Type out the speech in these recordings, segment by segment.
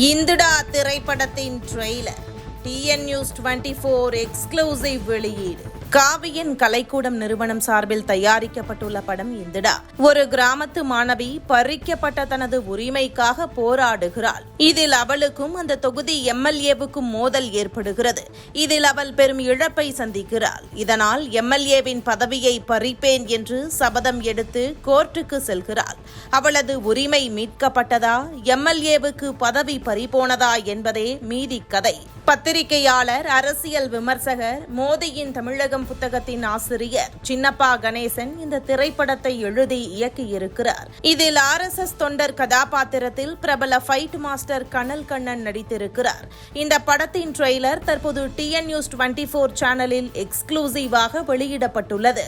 இந்துடா திரைப்படத்தின் trailer TN news 24 exclusive வெளியீடு. காவியன் கலைக்கூடம் நிறுவனம் சார்பில் தயாரிக்கப்பட்டுள்ள படம் இந்துடா. ஒரு கிராமத்து மாணவி பறிக்கப்பட்ட தனது உரிமைக்காக போராடுகிறாள். இதில் அவளுக்கும் அந்த தொகுதி எம்எல்ஏவுக்கும் மோதல் ஏற்படுகிறது. இதில் அவள் பெரும் இழப்பை சந்திக்கிறாள். இதனால் எம்எல்ஏவின் பதவியை பறிப்பேன் என்று சபதம் எடுத்து கோர்ட்டுக்கு செல்கிறாள். அவளது உரிமை மீட்கப்பட்டதா, எம்எல்ஏவுக்கு பதவி பறிபோனதா என்பதே மீதி கதை. பத்திரிகையாளர், அரசியல் விமர்சகர், மோதியின் தமிழகம் புத்தகத்தின் ஆசிரியர் சின்னப்பா கணேசன் இந்த திரைப்படத்தை எழுதி இயக்கியிருக்கிறார். இதில் RSS தொண்டர் கதாபாத்திரத்தில் பிரபல ஃபைட் மாஸ்டர் கனல் கண்ணன் நடித்திருக்கிறார். இந்த படத்தின் ட்ரெய்லர் தற்போது டிஎன் நியூஸ் 24 சேனலில் எக்ஸ்க்ளூசிவாக வெளியிடப்பட்டுள்ளது.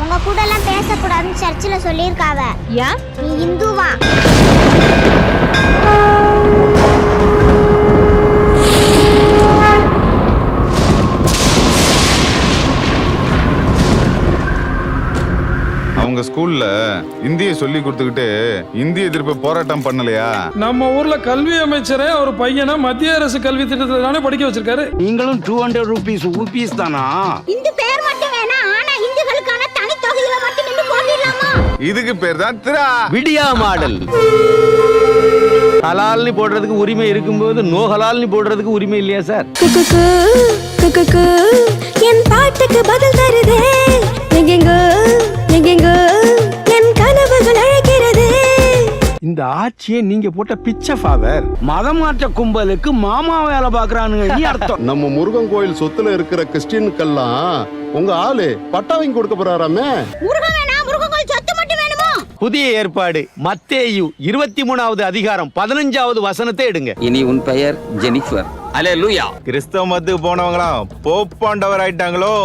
உங்க கூட எல்லாம் பேசக்கூடாதுன்னு சர்ச்சில் சொல்லியிருக்காவ. ஏன்? நீ இந்துவா? அவங்க ஸ்கூல்ல இந்திய சொல்லி கொடுத்துக்கிட்டு இந்திய எதிர்ப்பு போராட்டம் பண்ணலையா? நம்ம ஊர்ல கல்வி அமைச்சரே ஒரு பையனை மத்திய அரசு கல்வி திட்டத்துல தானே படிக்க வச்சிருக்காரு. நீங்களும் 200 ரூபீஸ் தானா? இந்த பேர் மட்டும் வேணா, ஆனா இந்துக்களுக்கான தனி தொகுதியில மட்டும் நின்னு போட்டிடலாமா? இதுக்கு பேர் தான் திரா விடியா மாடல். ஹலால்னி போடுறதுக்கு உரிமை இருக்கும்போது நோ ஹலால்னி போடுறதுக்கு உரிமை இல்லையா சார்? என் பாட்டுக்கு பதில் தருதே என் கனவுகள் அழைக்கிறது. இந்த ஆட்சியை நீங்க போட்ட பிச்சை ஃபாதர். மதம் மாற்ற கும்பலுக்கு மாமா வேலை பாக்குறானுங்க அர்த்தம். நம்ம முருகன் கோயில் சொத்துல இருக்கிற கிறிஸ்டியனுக்கெல்லாம் உங்க ஆளு பட்டா வாங்கி கொடுக்க போறாராமே. முருகன் வேணா, முருகன் கோயில் சொத்து மட்டும் வேணுமா? புதிய ஏற்பாடு மத்தேயு 23வது அதிகாரம் 15வது வசனத்தை எடுங்க. இனி உன் பெயர் ஜெனிஃபர். அல்லேலூயா. கிறிஸ்தவ மதத்துக்கு போனவங்களாம் போப்பாண்டவர் ஆயிட்டாங்களோ.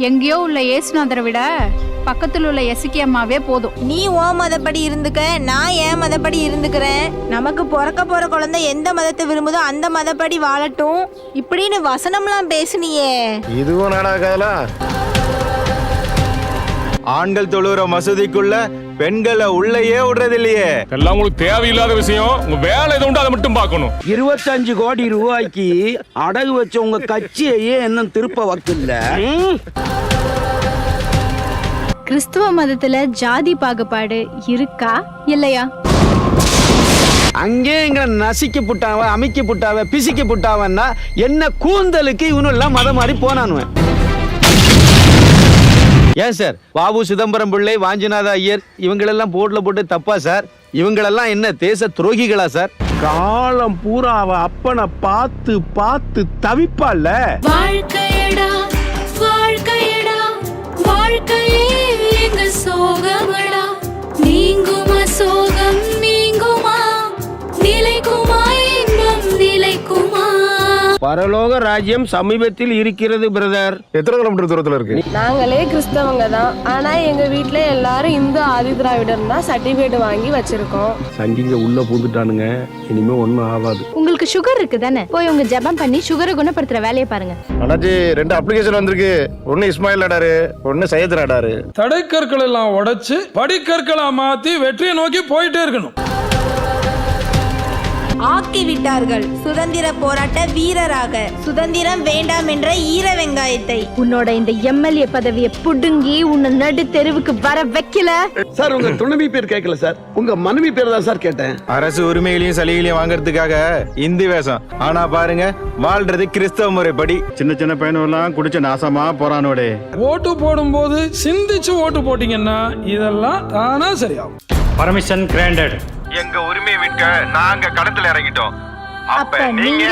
எங்கேயோ உள்ள இயேசுநாதரை விட பக்கத்துல உள்ள எசிக்கியம்மாவே போதும். நீ ஓ மதப்படி இருந்துக்க, நான் என் மதப்படி இருந்துக்கிறேன். நமக்கு பிறக்க போற குழந்தை எந்த மதத்தை விரும்புதோ அந்த மதப்படி வாழட்டும் இப்படின்னு வசனம்லாம் பேசுனியே. இதுவும் நாடாகாதா? ஆண்கள் தொழுகிற மசூதிக்குள்ள பெண்களை உள்ளேயே விடுறது இல்லையே. எல்லாம் உங்களுக்கு தேவையில்லாத விஷயம். உங்க வேலை எது உண்டு அதை மட்டும் பார்க்கணும். 25 கோடி ரூபாய்க்கு அடகு வச்ச உங்க கட்சியையே என்ன திருப்ப வக்கில்ல. கிறிஸ்துவ மதத்துல ஜாதி பாகுபாடு இருக்கா இல்லையா? அங்கே எங்க நசிக்க புட்டாவ, அமைக்க புட்டாவ, பிசிக்க புட்டாவன்னா என்ன கூந்தலுக்கு இவனு எல்லாம் மதம் மாறி போனானுவன். ஏன் சார், வாவு சிதம்பரம் பிள்ளை, வாஞ்சிநாத ஐயர் இவங்களெல்லாம் போர்ட்ல போட்டு தப்பா சார்? இவங்களெல்லாம் என்ன தேச துரோகிகளா சார்? காலம் பூரா அவ அப்பனை பார்த்து பார்த்து தவிப்பால. வாழ்க்கையடா வாழ்க்கையடா வாழ்க்கையே எங்க சோகமடா. நீங்குமா சோகம் நீங்குமா, நிலைக்குமா இன்பம் நிலைக்குமா. பரலோக ராஜ்யம் சமீபத்தில் இருக்கிறது பிரதர். எத்தனை கிலோமீட்டர் தூரத்துல இருக்கு? நாங்களே கிறிஸ்தவங்க தான், ஆனா எங்க வீட்டுல எல்லாரும் இந்து ஆதி திராவிடர் தான் சர்டிபிகேட் வாங்கி வச்சிருக்கோம். சங்கிங்க உள்ள பூந்துட்டானுங்க, இனிமே ஒண்ணும் ஆகாது. உங்களுக்கு சுகர் இருக்கு தானே, போய் உங்க ஜெபம் பண்ணி சுகரை குணப்படுத்துற வேலையை பாருங்க. அண்ணாச்சி 2 அப்ளிகேஷன் வந்திருக்கு. ஒன்னு இஸ்மாயில் நாடாரு, ஒன்னு சையத் நாடாரு. தடைக்கற்கள் எல்லாம் உடைச்சு படிக்கற்களா மாத்தி வெற்றியை நோக்கி போயிட்டே இருக்கணும். ஆக்கி விட்டார்கள் சுதந்திர போராட்ட வீரராக, சுதந்திரம் வேண்டாம் என்ற ஈர வெங்காயத்தை. உன்னோட இந்த எம்எல்ஏ பதவியை புடுங்கி உன்னை நடு தெருவுக்கு வர வைக்கல. சார் உங்க துணைவி பேர் கேட்கல சார், உங்க மனைவி பேர் தான் சார் கேட்டேன். அரசு உரிமைகளையும் சலுகைகளையும் வாங்கறதுக்காக இந்தி வேஷம். ஆனா பாருங்க, வாழ்றது கிறிஸ்தவ முறைப்படி. சின்ன சின்ன பையனெல்லாம் குடிச்ச நாசமா போறானோடே. ஓட்டு போடும்போது சிந்திச்சு ஓட்டு போட்டீங்கன்னா இதெல்லாம் தானா சரியாகும். Permission granted. எங்க உரிமையை மீட்க நாங்க களத்துல இறங்கிட்டோம். அப்ப நீங்க